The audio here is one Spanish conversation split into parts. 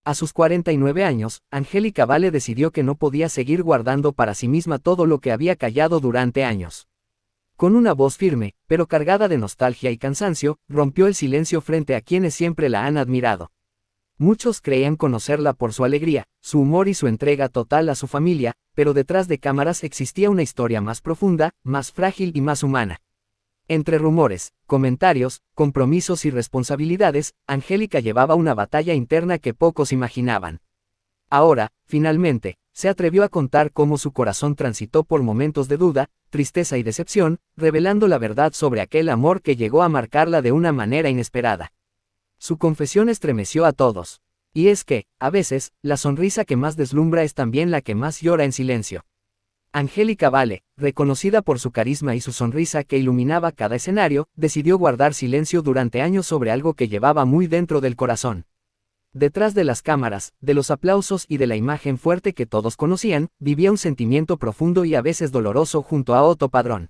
A sus 49 años, Angélica Vale decidió que no podía seguir guardando para sí misma todo lo que había callado durante años. Con una voz firme, pero cargada de nostalgia y cansancio, rompió el silencio frente a quienes siempre la han admirado. Muchos creían conocerla por su alegría, su humor y su entrega total a su familia, pero detrás de cámaras existía una historia más profunda, más frágil y más humana. Entre rumores, comentarios, compromisos y responsabilidades, Angélica llevaba una batalla interna que pocos imaginaban. Ahora, finalmente, se atrevió a contar cómo su corazón transitó por momentos de duda, tristeza y decepción, revelando la verdad sobre aquel amor que llegó a marcarla de una manera inesperada. Su confesión estremeció a todos. Y es que, a veces, la sonrisa que más deslumbra es también la que más llora en silencio. Angélica Vale, reconocida por su carisma y su sonrisa que iluminaba cada escenario, decidió guardar silencio durante años sobre algo que llevaba muy dentro del corazón. Detrás de las cámaras, de los aplausos y de la imagen fuerte que todos conocían, vivía un sentimiento profundo y a veces doloroso junto a Otto Padrón.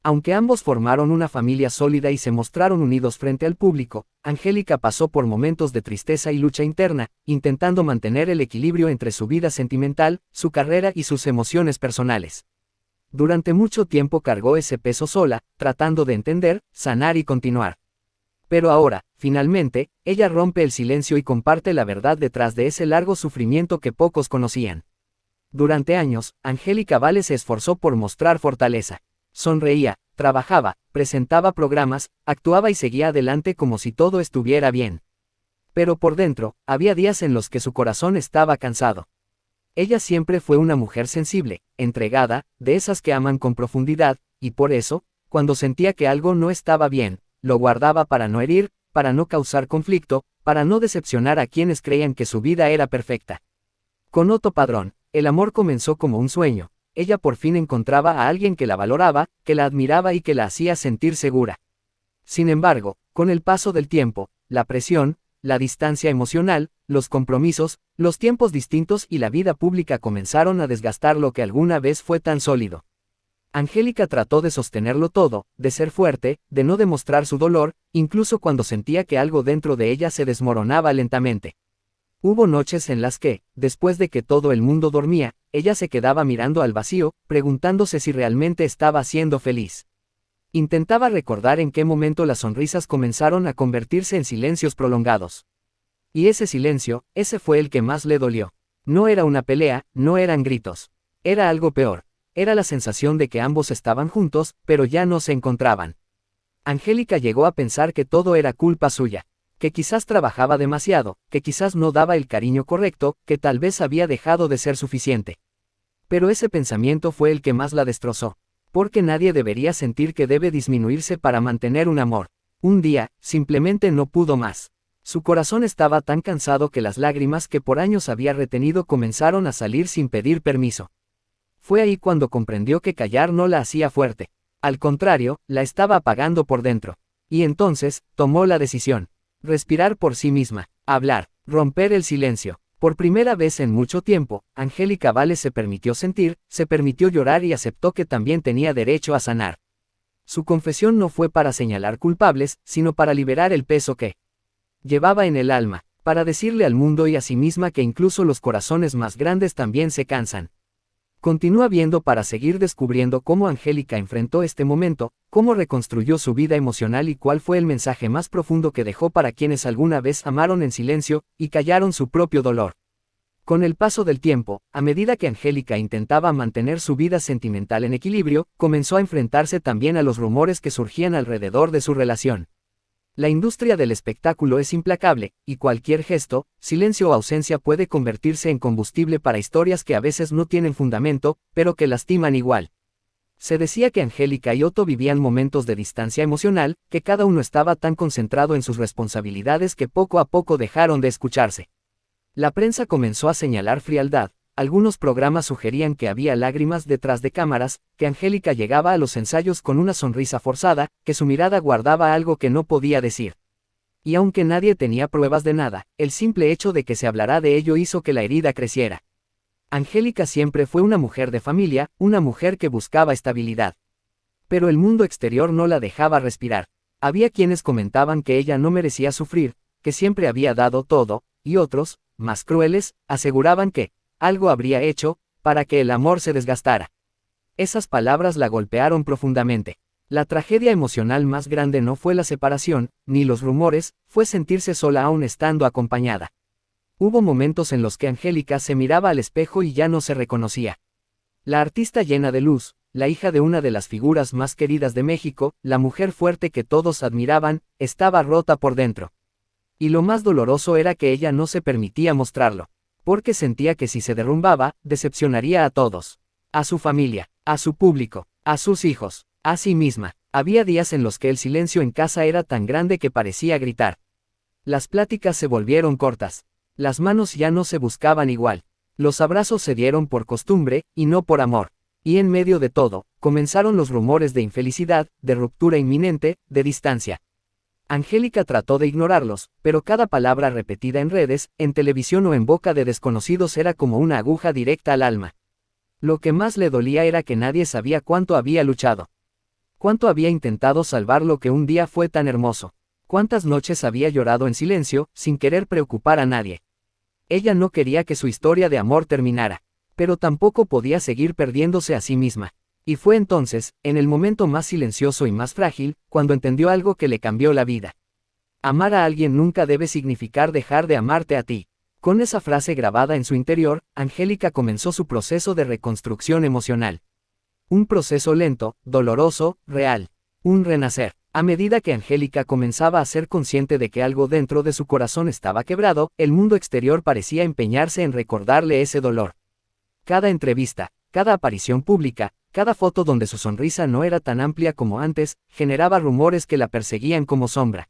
Aunque ambos formaron una familia sólida y se mostraron unidos frente al público, Angélica pasó por momentos de tristeza y lucha interna, intentando mantener el equilibrio entre su vida sentimental, su carrera y sus emociones personales. Durante mucho tiempo cargó ese peso sola, tratando de entender, sanar y continuar. Pero ahora, finalmente, ella rompe el silencio y comparte la verdad detrás de ese largo sufrimiento que pocos conocían. Durante años, Angélica Vale se esforzó por mostrar fortaleza. Sonreía, trabajaba, presentaba programas, actuaba y seguía adelante como si todo estuviera bien. Pero por dentro, había días en los que su corazón estaba cansado. Ella siempre fue una mujer sensible, entregada, de esas que aman con profundidad, y por eso, cuando sentía que algo no estaba bien, lo guardaba para no herir, para no causar conflicto, para no decepcionar a quienes creían que su vida era perfecta. Con Otto Padrón, el amor comenzó como un sueño. Ella por fin encontraba a alguien que la valoraba, que la admiraba y que la hacía sentir segura. Sin embargo, con el paso del tiempo, la presión, la distancia emocional, los compromisos, los tiempos distintos y la vida pública comenzaron a desgastar lo que alguna vez fue tan sólido. Angélica trató de sostenerlo todo, de ser fuerte, de no demostrar su dolor, incluso cuando sentía que algo dentro de ella se desmoronaba lentamente. Hubo noches en las que, después de que todo el mundo dormía, ella se quedaba mirando al vacío, preguntándose si realmente estaba siendo feliz. Intentaba recordar en qué momento las sonrisas comenzaron a convertirse en silencios prolongados. Y ese silencio, ese fue el que más le dolió. No era una pelea, no eran gritos. Era algo peor. Era la sensación de que ambos estaban juntos, pero ya no se encontraban. Angélica llegó a pensar que todo era culpa suya. Que quizás trabajaba demasiado, que quizás no daba el cariño correcto, que tal vez había dejado de ser suficiente. Pero ese pensamiento fue el que más la destrozó. Porque nadie debería sentir que debe disminuirse para mantener un amor. Un día, simplemente no pudo más. Su corazón estaba tan cansado que las lágrimas que por años había retenido comenzaron a salir sin pedir permiso. Fue ahí cuando comprendió que callar no la hacía fuerte. Al contrario, la estaba apagando por dentro. Y entonces, tomó la decisión. Respirar por sí misma, hablar, romper el silencio. Por primera vez en mucho tiempo, Angélica Vale se permitió sentir, se permitió llorar y aceptó que también tenía derecho a sanar. Su confesión no fue para señalar culpables, sino para liberar el peso que llevaba en el alma, para decirle al mundo y a sí misma que incluso los corazones más grandes también se cansan. Continúa viendo para seguir descubriendo cómo Angélica enfrentó este momento, cómo reconstruyó su vida emocional y cuál fue el mensaje más profundo que dejó para quienes alguna vez amaron en silencio y callaron su propio dolor. Con el paso del tiempo, a medida que Angélica intentaba mantener su vida sentimental en equilibrio, comenzó a enfrentarse también a los rumores que surgían alrededor de su relación. La industria del espectáculo es implacable, y cualquier gesto, silencio o ausencia puede convertirse en combustible para historias que a veces no tienen fundamento, pero que lastiman igual. Se decía que Angélica y Otto vivían momentos de distancia emocional, que cada uno estaba tan concentrado en sus responsabilidades que poco a poco dejaron de escucharse. La prensa comenzó a señalar frialdad. Algunos programas sugerían que había lágrimas detrás de cámaras, que Angélica llegaba a los ensayos con una sonrisa forzada, que su mirada guardaba algo que no podía decir. Y aunque nadie tenía pruebas de nada, el simple hecho de que se hablara de ello hizo que la herida creciera. Angélica siempre fue una mujer de familia, una mujer que buscaba estabilidad. Pero el mundo exterior no la dejaba respirar. Había quienes comentaban que ella no merecía sufrir, que siempre había dado todo, y otros, más crueles, aseguraban que algo habría hecho para que el amor se desgastara. Esas palabras la golpearon profundamente. La tragedia emocional más grande no fue la separación, ni los rumores, fue sentirse sola aún estando acompañada. Hubo momentos en los que Angélica se miraba al espejo y ya no se reconocía. La artista llena de luz, la hija de una de las figuras más queridas de México, la mujer fuerte que todos admiraban, estaba rota por dentro. Y lo más doloroso era que ella no se permitía mostrarlo, porque sentía que si se derrumbaba, decepcionaría a todos. A su familia, a su público, a sus hijos, a sí misma. Había días en los que el silencio en casa era tan grande que parecía gritar. Las pláticas se volvieron cortas. Las manos ya no se buscaban igual. Los abrazos se dieron por costumbre, y no por amor. Y en medio de todo, comenzaron los rumores de infelicidad, de ruptura inminente, de distancia. Angélica trató de ignorarlos, pero cada palabra repetida en redes, en televisión o en boca de desconocidos era como una aguja directa al alma. Lo que más le dolía era que nadie sabía cuánto había luchado. Cuánto había intentado salvar lo que un día fue tan hermoso. Cuántas noches había llorado en silencio, sin querer preocupar a nadie. Ella no quería que su historia de amor terminara, pero tampoco podía seguir perdiéndose a sí misma. Y fue entonces, en el momento más silencioso y más frágil, cuando entendió algo que le cambió la vida. Amar a alguien nunca debe significar dejar de amarte a ti. Con esa frase grabada en su interior, Angélica comenzó su proceso de reconstrucción emocional. Un proceso lento, doloroso, real. Un renacer. A medida que Angélica comenzaba a ser consciente de que algo dentro de su corazón estaba quebrado, el mundo exterior parecía empeñarse en recordarle ese dolor. Cada entrevista, cada aparición pública, cada foto donde su sonrisa no era tan amplia como antes, generaba rumores que la perseguían como sombra.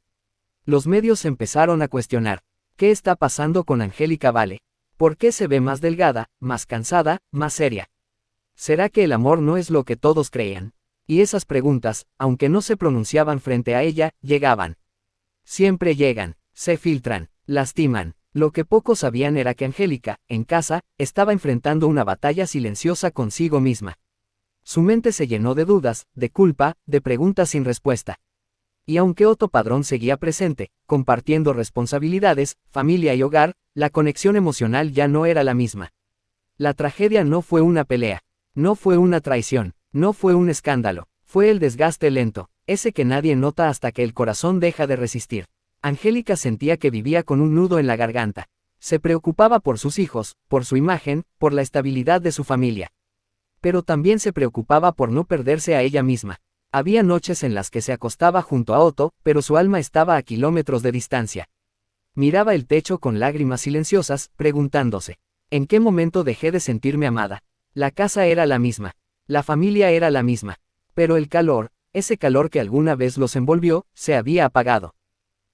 Los medios empezaron a cuestionar. ¿Qué está pasando con Angélica Vale? ¿Por qué se ve más delgada, más cansada, más seria? ¿Será que el amor no es lo que todos creían? Y esas preguntas, aunque no se pronunciaban frente a ella, llegaban. Siempre llegan, se filtran, lastiman. Lo que pocos sabían era que Angélica, en casa, estaba enfrentando una batalla silenciosa consigo misma. Su mente se llenó de dudas, de culpa, de preguntas sin respuesta. Y aunque Otto Padrón seguía presente, compartiendo responsabilidades, familia y hogar, la conexión emocional ya no era la misma. La tragedia no fue una pelea, no fue una traición, no fue un escándalo, fue el desgaste lento, ese que nadie nota hasta que el corazón deja de resistir. Angélica sentía que vivía con un nudo en la garganta. Se preocupaba por sus hijos, por su imagen, por la estabilidad de su familia. Pero también se preocupaba por no perderse a ella misma. Había noches en las que se acostaba junto a Otto, pero su alma estaba a kilómetros de distancia. Miraba el techo con lágrimas silenciosas, preguntándose, ¿en qué momento dejé de sentirme amada? La casa era la misma. La familia era la misma. Pero el calor, ese calor que alguna vez los envolvió, se había apagado.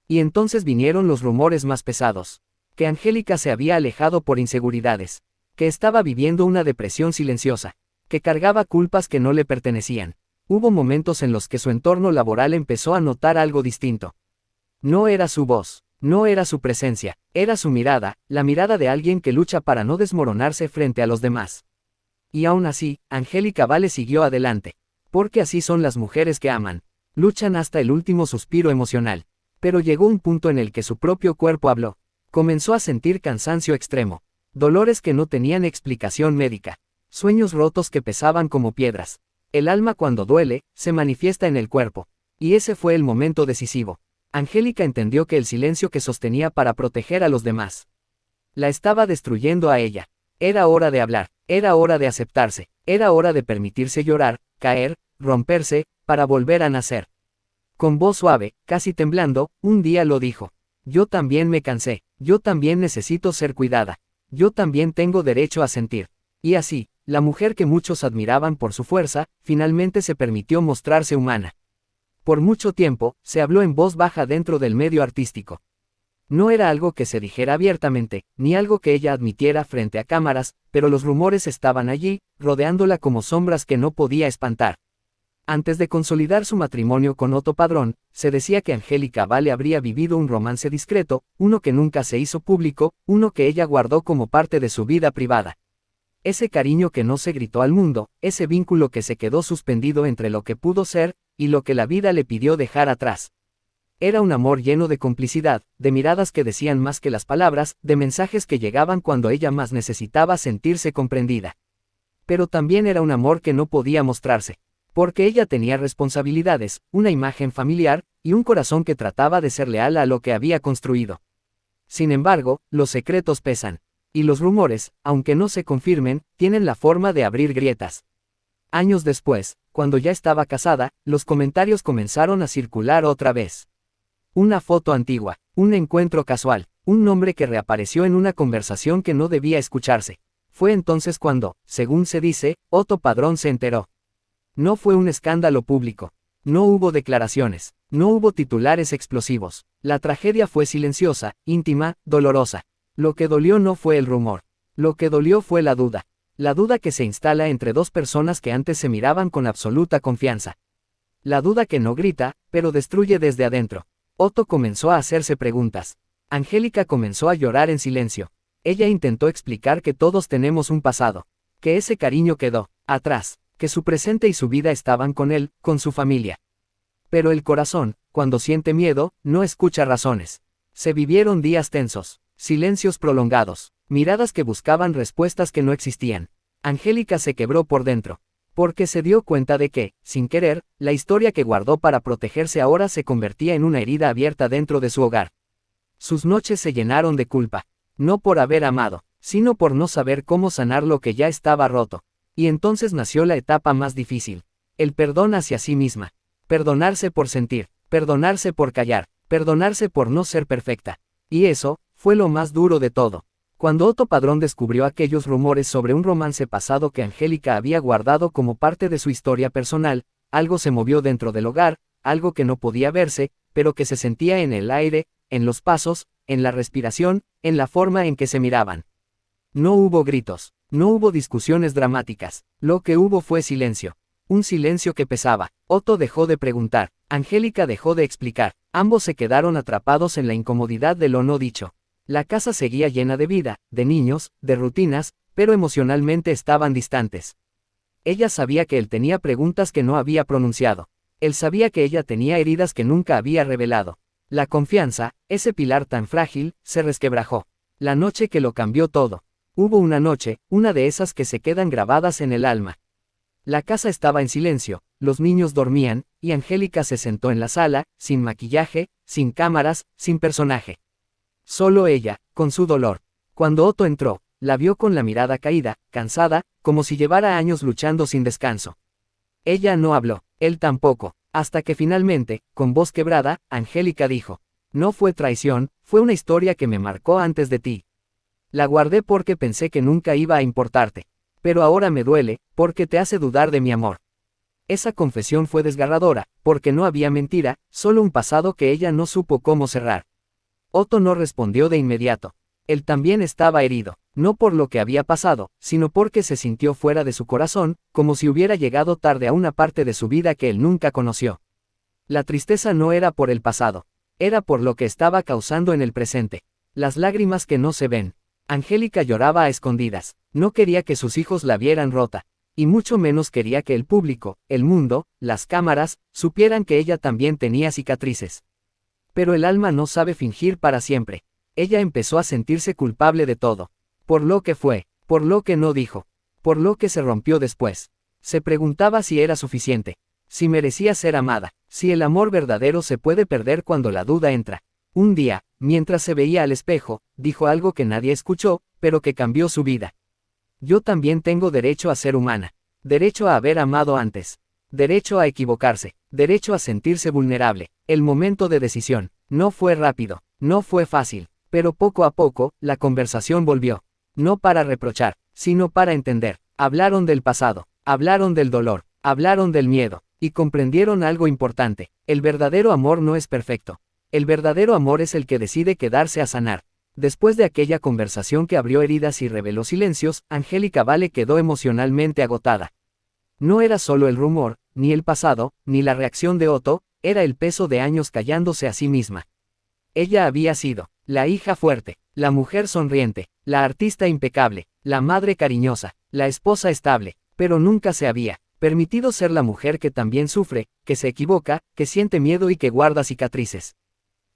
Y entonces vinieron los rumores más pesados. Que Angélica se había alejado por inseguridades. Que estaba viviendo una depresión silenciosa. Que cargaba culpas que no le pertenecían. Hubo momentos en los que su entorno laboral empezó a notar algo distinto. No era su voz, no era su presencia, era su mirada, la mirada de alguien que lucha para no desmoronarse frente a los demás. Y aún así, Angélica Vale siguió adelante. Porque así son las mujeres que aman. Luchan hasta el último suspiro emocional. Pero llegó un punto en el que su propio cuerpo habló. Comenzó a sentir cansancio extremo. Dolores que no tenían explicación médica. Sueños rotos que pesaban como piedras. El alma cuando duele, se manifiesta en el cuerpo. Y ese fue el momento decisivo. Angélica entendió que el silencio que sostenía para proteger a los demás la estaba destruyendo a ella. Era hora de hablar, era hora de aceptarse, era hora de permitirse llorar, caer, romperse, para volver a nacer. Con voz suave, casi temblando, un día lo dijo. Yo también me cansé, yo también necesito ser cuidada, yo también tengo derecho a sentir. Y así, la mujer que muchos admiraban por su fuerza, finalmente se permitió mostrarse humana. Por mucho tiempo, se habló en voz baja dentro del medio artístico. No era algo que se dijera abiertamente, ni algo que ella admitiera frente a cámaras, pero los rumores estaban allí, rodeándola como sombras que no podía espantar. Antes de consolidar su matrimonio con Otto Padrón, se decía que Angélica Vale habría vivido un romance discreto, uno que nunca se hizo público, uno que ella guardó como parte de su vida privada. Ese cariño que no se gritó al mundo, ese vínculo que se quedó suspendido entre lo que pudo ser, y lo que la vida le pidió dejar atrás. Era un amor lleno de complicidad, de miradas que decían más que las palabras, de mensajes que llegaban cuando ella más necesitaba sentirse comprendida. Pero también era un amor que no podía mostrarse, porque ella tenía responsabilidades, una imagen familiar, y un corazón que trataba de ser leal a lo que había construido. Sin embargo, los secretos pesan, y los rumores, aunque no se confirmen, tienen la forma de abrir grietas. Años después, cuando ya estaba casada, los comentarios comenzaron a circular otra vez. Una foto antigua, un encuentro casual, un nombre que reapareció en una conversación que no debía escucharse. Fue entonces cuando, según se dice, Otto Padrón se enteró. No fue un escándalo público. No hubo declaraciones. No hubo titulares explosivos. La tragedia fue silenciosa, íntima, dolorosa. Lo que dolió no fue el rumor. Lo que dolió fue la duda. La duda que se instala entre dos personas que antes se miraban con absoluta confianza. La duda que no grita, pero destruye desde adentro. Otto comenzó a hacerse preguntas. Angélica comenzó a llorar en silencio. Ella intentó explicar que todos tenemos un pasado. Que ese cariño quedó atrás. Que su presente y su vida estaban con él, con su familia. Pero el corazón, cuando siente miedo, no escucha razones. Se vivieron días tensos, silencios prolongados, miradas que buscaban respuestas que no existían. Angélica se quebró por dentro. Porque se dio cuenta de que, sin querer, la historia que guardó para protegerse ahora se convertía en una herida abierta dentro de su hogar. Sus noches se llenaron de culpa. No por haber amado, sino por no saber cómo sanar lo que ya estaba roto. Y entonces nació la etapa más difícil. El perdón hacia sí misma. Perdonarse por sentir, perdonarse por callar, perdonarse por no ser perfecta. Y eso, fue lo más duro de todo. Cuando Otto Padrón descubrió aquellos rumores sobre un romance pasado que Angélica había guardado como parte de su historia personal, algo se movió dentro del hogar, algo que no podía verse, pero que se sentía en el aire, en los pasos, en la respiración, en la forma en que se miraban. No hubo gritos, no hubo discusiones dramáticas, lo que hubo fue silencio. Un silencio que pesaba. Otto dejó de preguntar, Angélica dejó de explicar, ambos se quedaron atrapados en la incomodidad de lo no dicho. La casa seguía llena de vida, de niños, de rutinas, pero emocionalmente estaban distantes. Ella sabía que él tenía preguntas que no había pronunciado. Él sabía que ella tenía heridas que nunca había revelado. La confianza, ese pilar tan frágil, se resquebrajó. La noche que lo cambió todo. Hubo una noche, una de esas que se quedan grabadas en el alma. La casa estaba en silencio, los niños dormían, y Angélica se sentó en la sala, sin maquillaje, sin cámaras, sin personaje. Solo ella, con su dolor. Cuando Otto entró, la vio con la mirada caída, cansada, como si llevara años luchando sin descanso. Ella no habló, él tampoco, hasta que finalmente, con voz quebrada, Angélica dijo: no fue traición, fue una historia que me marcó antes de ti. La guardé porque pensé que nunca iba a importarte. Pero ahora me duele, porque te hace dudar de mi amor. Esa confesión fue desgarradora, porque no había mentira, solo un pasado que ella no supo cómo cerrar. Otto no respondió de inmediato. Él también estaba herido, no por lo que había pasado, sino porque se sintió fuera de su corazón, como si hubiera llegado tarde a una parte de su vida que él nunca conoció. La tristeza no era por el pasado, era por lo que estaba causando en el presente. Las lágrimas que no se ven. Angélica lloraba a escondidas, no quería que sus hijos la vieran rota, y mucho menos quería que el público, el mundo, las cámaras, supieran que ella también tenía cicatrices. Pero el alma no sabe fingir para siempre. Ella empezó a sentirse culpable de todo. Por lo que fue, por lo que no dijo, por lo que se rompió después. Se preguntaba si era suficiente, si merecía ser amada, si el amor verdadero se puede perder cuando la duda entra. Un día, mientras se veía al espejo, dijo algo que nadie escuchó, pero que cambió su vida. Yo también tengo derecho a ser humana. Derecho a haber amado antes. Derecho a equivocarse. Derecho a sentirse vulnerable. El momento de decisión. No fue rápido. No fue fácil. Pero poco a poco, la conversación volvió. No para reprochar, sino para entender. Hablaron del pasado. Hablaron del dolor. Hablaron del miedo. Y comprendieron algo importante. El verdadero amor no es perfecto. El verdadero amor es el que decide quedarse a sanar. Después de aquella conversación que abrió heridas y reveló silencios, Angélica Vale quedó emocionalmente agotada. No era solo el rumor, ni el pasado, ni la reacción de Otto, era el peso de años callándose a sí misma. Ella había sido la hija fuerte, la mujer sonriente, la artista impecable, la madre cariñosa, la esposa estable, pero nunca se había permitido ser la mujer que también sufre, que se equivoca, que siente miedo y que guarda cicatrices.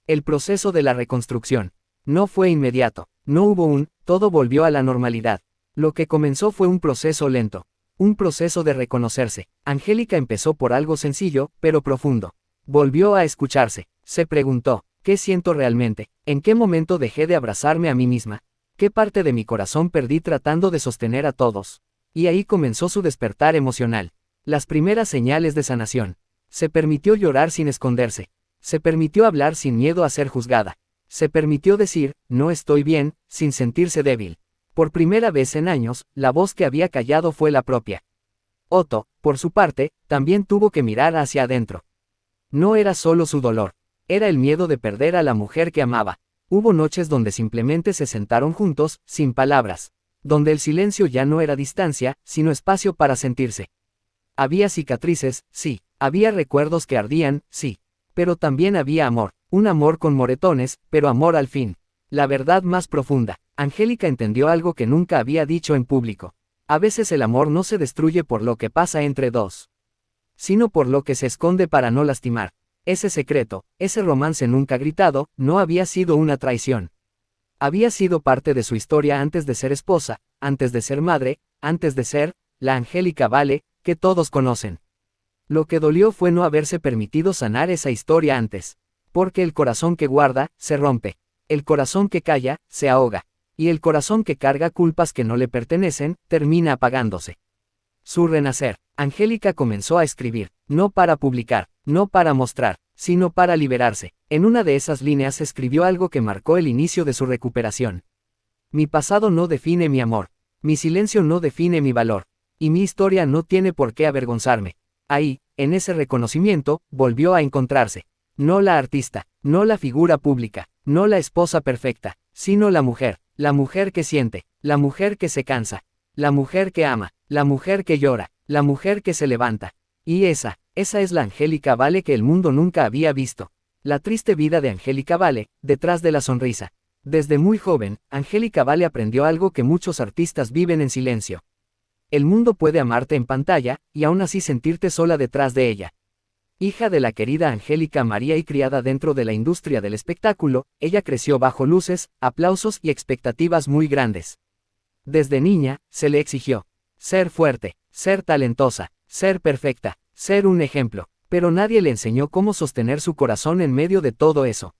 El proceso de la reconstrucción. No fue inmediato. No hubo todo volvió a la normalidad. Lo que comenzó fue un proceso lento. Un proceso de reconocerse. Angélica empezó por algo sencillo, pero profundo. Volvió a escucharse. Se preguntó, ¿qué siento realmente? ¿En qué momento dejé de abrazarme a mí misma? ¿Qué parte de mi corazón perdí tratando de sostener a todos? Y ahí comenzó su despertar emocional. Las primeras señales de sanación. Se permitió llorar sin esconderse. Se permitió hablar sin miedo a ser juzgada. Se permitió decir, no estoy bien, sin sentirse débil. Por primera vez en años, la voz que había callado fue la propia. Otto, por su parte, también tuvo que mirar hacia adentro. No era solo su dolor. Era el miedo de perder a la mujer que amaba. Hubo noches donde simplemente se sentaron juntos, sin palabras. Donde el silencio ya no era distancia, sino espacio para sentirse. Había cicatrices, sí. Había recuerdos que ardían, sí. Pero también había amor. Un amor con moretones, pero amor al fin. La verdad más profunda. Angélica entendió algo que nunca había dicho en público. A veces el amor no se destruye por lo que pasa entre dos, sino por lo que se esconde para no lastimar. Ese secreto, ese romance nunca gritado, no había sido una traición. Había sido parte de su historia antes de ser esposa, antes de ser madre, antes de ser, la Angélica Vale, que todos conocen. Lo que dolió fue no haberse permitido sanar esa historia antes. Porque el corazón que guarda, se rompe. El corazón que calla, se ahoga. Y el corazón que carga culpas que no le pertenecen, termina apagándose. Su renacer. Angélica comenzó a escribir, no para publicar, no para mostrar, sino para liberarse. En una de esas líneas escribió algo que marcó el inicio de su recuperación. Mi pasado no define mi amor. Mi silencio no define mi valor. Y mi historia no tiene por qué avergonzarme. Ahí, en ese reconocimiento, volvió a encontrarse. No la artista, no la figura pública, no la esposa perfecta, sino la mujer que siente, la mujer que se cansa, la mujer que ama, la mujer que llora, la mujer que se levanta. Y esa es la Angélica Vale que el mundo nunca había visto. La triste vida de Angélica Vale, detrás de la sonrisa. Desde muy joven, Angélica Vale aprendió algo que muchos artistas viven en silencio. El mundo puede amarte en pantalla, y aún así sentirte sola detrás de ella. Hija de la querida Angélica María y criada dentro de la industria del espectáculo, ella creció bajo luces, aplausos y expectativas muy grandes. Desde niña, se le exigió ser fuerte, ser talentosa, ser perfecta, ser un ejemplo, pero nadie le enseñó cómo sostener su corazón en medio de todo eso.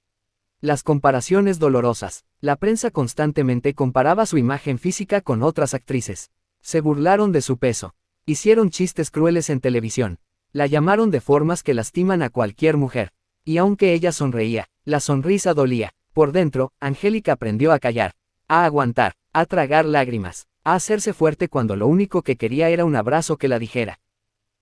Las comparaciones dolorosas. La prensa constantemente comparaba su imagen física con otras actrices. Se burlaron de su peso. Hicieron chistes crueles en televisión. La llamaron de formas que lastiman a cualquier mujer. Y aunque ella sonreía, la sonrisa dolía. Por dentro, Angélica aprendió a callar, a aguantar, a tragar lágrimas, a hacerse fuerte cuando lo único que quería era un abrazo que la dijera.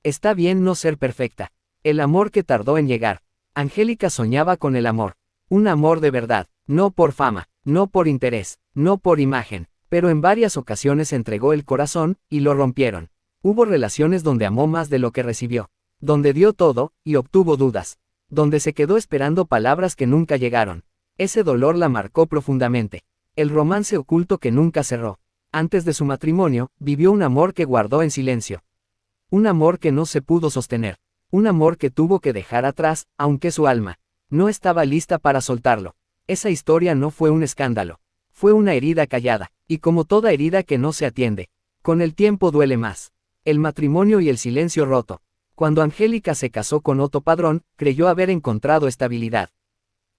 Está bien no ser perfecta. El amor que tardó en llegar. Angélica soñaba con el amor. Un amor de verdad, no por fama, no por interés, no por imagen, pero en varias ocasiones entregó el corazón, y lo rompieron. Hubo relaciones donde amó más de lo que recibió, donde dio todo, y obtuvo dudas, donde se quedó esperando palabras que nunca llegaron. Ese dolor la marcó profundamente. El romance oculto que nunca cerró. Antes de su matrimonio, vivió un amor que guardó en silencio. Un amor que no se pudo sostener. Un amor que tuvo que dejar atrás, aunque su alma no estaba lista para soltarlo. Esa historia no fue un escándalo. Fue una herida callada, y como toda herida que no se atiende, con el tiempo duele más. El matrimonio y el silencio roto. Cuando Angélica se casó con Otto Padrón, creyó haber encontrado estabilidad.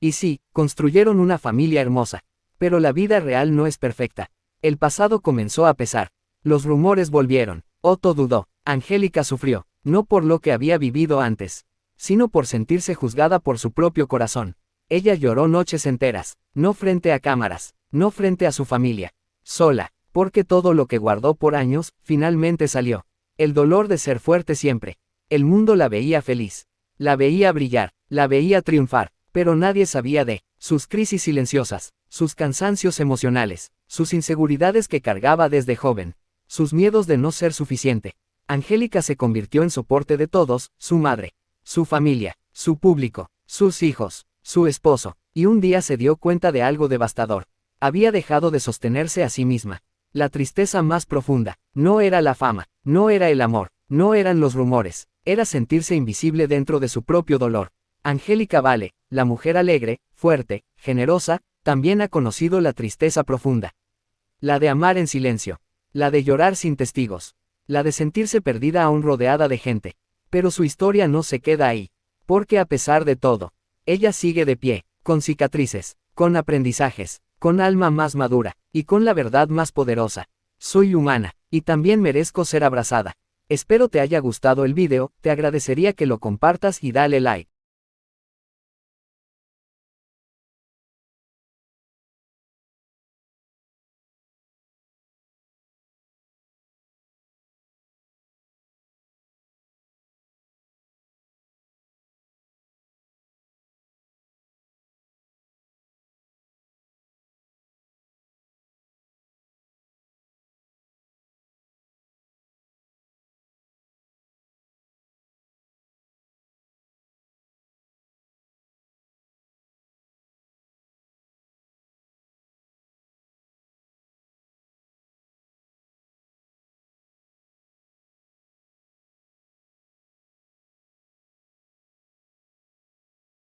Y sí, construyeron una familia hermosa. Pero la vida real no es perfecta. El pasado comenzó a pesar. Los rumores volvieron. Otto dudó. Angélica sufrió, no por lo que había vivido antes, sino por sentirse juzgada por su propio corazón. Ella lloró noches enteras, no frente a cámaras, no frente a su familia, sola, porque todo lo que guardó por años, finalmente salió. El dolor de ser fuerte siempre. El mundo la veía feliz, la veía brillar, la veía triunfar, pero nadie sabía de sus crisis silenciosas, sus cansancios emocionales, sus inseguridades que cargaba desde joven, sus miedos de no ser suficiente. Angélica se convirtió en soporte de todos, su madre, su familia, su público, sus hijos, su esposo, y un día se dio cuenta de algo devastador. Había dejado de sostenerse a sí misma. La tristeza más profunda, no era la fama, no era el amor, no eran los rumores, era sentirse invisible dentro de su propio dolor. Angélica Vale, la mujer alegre, fuerte, generosa, también ha conocido la tristeza profunda. La de amar en silencio. La de llorar sin testigos. La de sentirse perdida aún rodeada de gente. Pero su historia no se queda ahí. Porque a pesar de todo, ella sigue de pie, con cicatrices, con aprendizajes, con alma más madura, y con la verdad más poderosa. Soy humana, y también merezco ser abrazada. Espero te haya gustado el video, te agradecería que lo compartas y dale like.